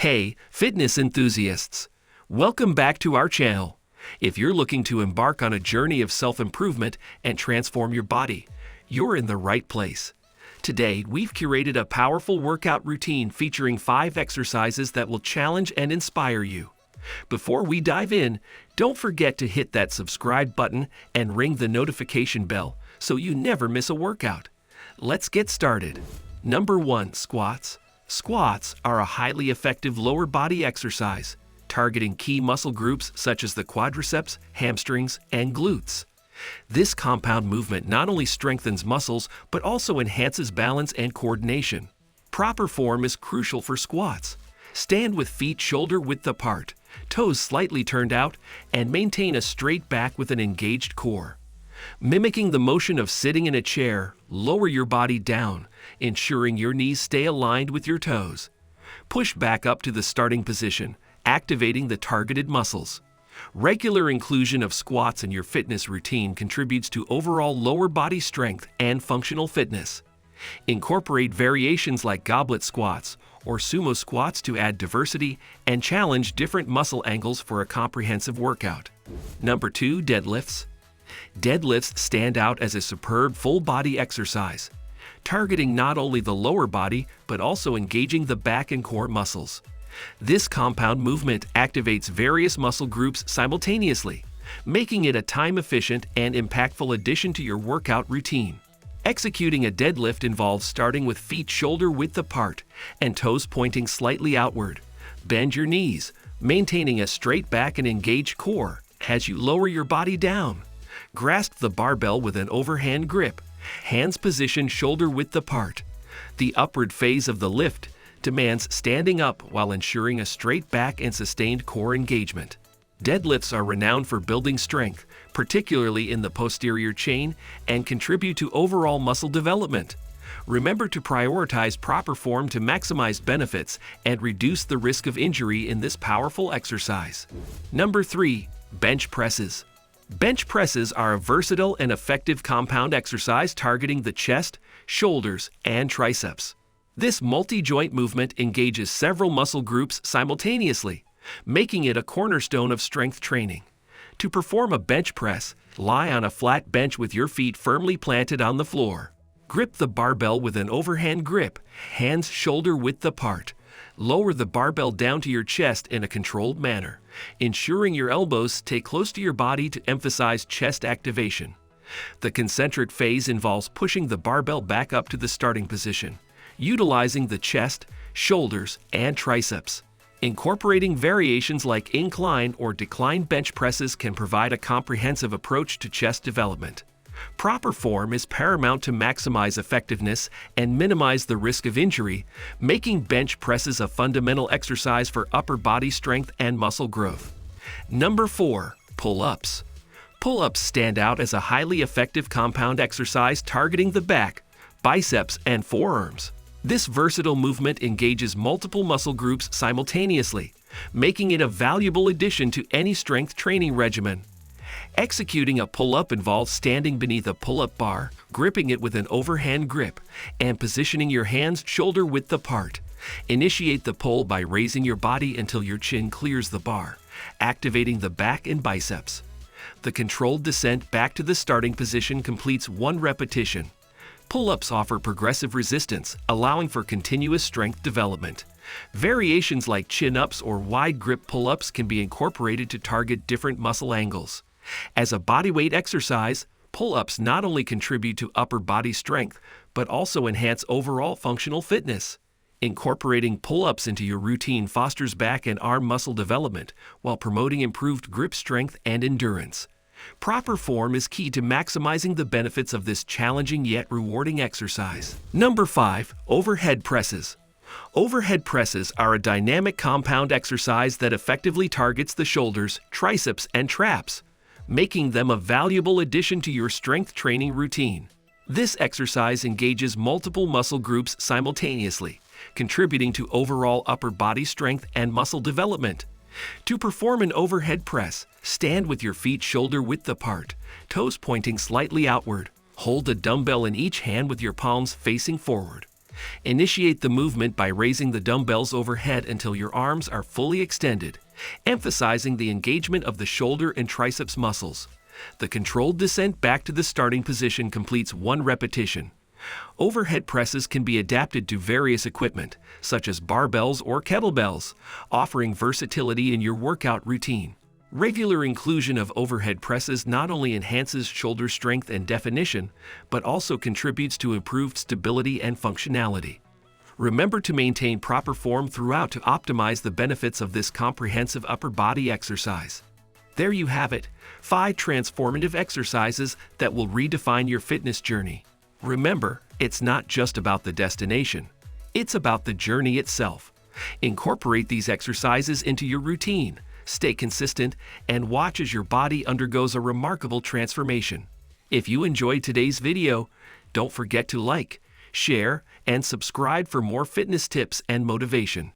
Hey, fitness enthusiasts! Welcome back to our channel. If you're looking to embark on a journey of self-improvement and transform your body, you're in the right place. Today, we've curated a powerful workout routine featuring 5 exercises that will challenge and inspire you. Before we dive in, don't forget to hit that subscribe button and ring the notification bell so you never miss a workout. Let's get started. Number 1. Squats. Squats are a highly effective lower body exercise, targeting key muscle groups such as the quadriceps, hamstrings, and glutes. This compound movement not only strengthens muscles but also enhances balance and coordination. Proper form is crucial for squats. Stand with feet shoulder-width apart, toes slightly turned out, and maintain a straight back with an engaged core. Mimicking the motion of sitting in a chair, lower your body down, ensuring your knees stay aligned with your toes. Push back up to the starting position, activating the targeted muscles. Regular inclusion of squats in your fitness routine contributes to overall lower body strength and functional fitness. Incorporate variations like goblet squats or sumo squats to add diversity and challenge different muscle angles for a comprehensive workout. Number 2. Deadlifts. Deadlifts stand out as a superb full-body exercise, targeting not only the lower body but also engaging the back and core muscles. This compound movement activates various muscle groups simultaneously, making it a time-efficient and impactful addition to your workout routine. Executing a deadlift involves starting with feet shoulder-width apart and toes pointing slightly outward. Bend your knees, maintaining a straight back and engaged core as you lower your body down. Grasp the barbell with an overhand grip, hands positioned shoulder-width apart. The upward phase of the lift demands standing up while ensuring a straight back and sustained core engagement. Deadlifts are renowned for building strength, particularly in the posterior chain, and contribute to overall muscle development. Remember to prioritize proper form to maximize benefits and reduce the risk of injury in this powerful exercise. Number 3. Bench presses. Bench presses are a versatile and effective compound exercise targeting the chest, shoulders, and triceps. This multi-joint movement engages several muscle groups simultaneously, making it a cornerstone of strength training. To perform a bench press, lie on a flat bench with your feet firmly planted on the floor. Grip the barbell with an overhand grip, hands shoulder-width apart. Lower the barbell down to your chest in a controlled manner, ensuring your elbows stay close to your body to emphasize chest activation. The concentric phase involves pushing the barbell back up to the starting position, utilizing the chest, shoulders, and triceps. Incorporating variations like incline or decline bench presses can provide a comprehensive approach to chest development. Proper form is paramount to maximize effectiveness and minimize the risk of injury, making bench presses a fundamental exercise for upper body strength and muscle growth. Number 4. Pull-ups. Pull-ups stand out as a highly effective compound exercise targeting the back, biceps, and forearms. This versatile movement engages multiple muscle groups simultaneously, making it a valuable addition to any strength training regimen. Executing a pull-up involves standing beneath a pull-up bar, gripping it with an overhand grip, and positioning your hands shoulder-width apart. Initiate the pull by raising your body until your chin clears the bar, activating the back and biceps. The controlled descent back to the starting position completes 1 repetition. Pull-ups offer progressive resistance, allowing for continuous strength development. Variations like chin-ups or wide grip pull-ups can be incorporated to target different muscle angles. As a bodyweight exercise, pull-ups not only contribute to upper body strength, but also enhance overall functional fitness. Incorporating pull-ups into your routine fosters back and arm muscle development while promoting improved grip strength and endurance. Proper form is key to maximizing the benefits of this challenging yet rewarding exercise. Number 5. Overhead presses. Overhead presses are a dynamic compound exercise that effectively targets the shoulders, triceps, and traps, making them a valuable addition to your strength training routine. This exercise engages multiple muscle groups simultaneously, contributing to overall upper body strength and muscle development. To perform an overhead press, stand with your feet shoulder-width apart, toes pointing slightly outward. Hold a dumbbell in each hand with your palms facing forward. Initiate the movement by raising the dumbbells overhead until your arms are fully extended, emphasizing the engagement of the shoulder and triceps muscles. The controlled descent back to the starting position completes 1 repetition. Overhead presses can be adapted to various equipment, such as barbells or kettlebells, offering versatility in your workout routine. Regular inclusion of overhead presses not only enhances shoulder strength and definition, but also contributes to improved stability and functionality. Remember to maintain proper form throughout to optimize the benefits of this comprehensive upper body exercise. There you have it, 5 transformative exercises that will redefine your fitness journey. Remember, it's not just about the destination, it's about the journey itself. Incorporate these exercises into your routine, stay consistent, and watch as your body undergoes a remarkable transformation. If you enjoyed today's video, don't forget to like, share, and subscribe for more fitness tips and motivation.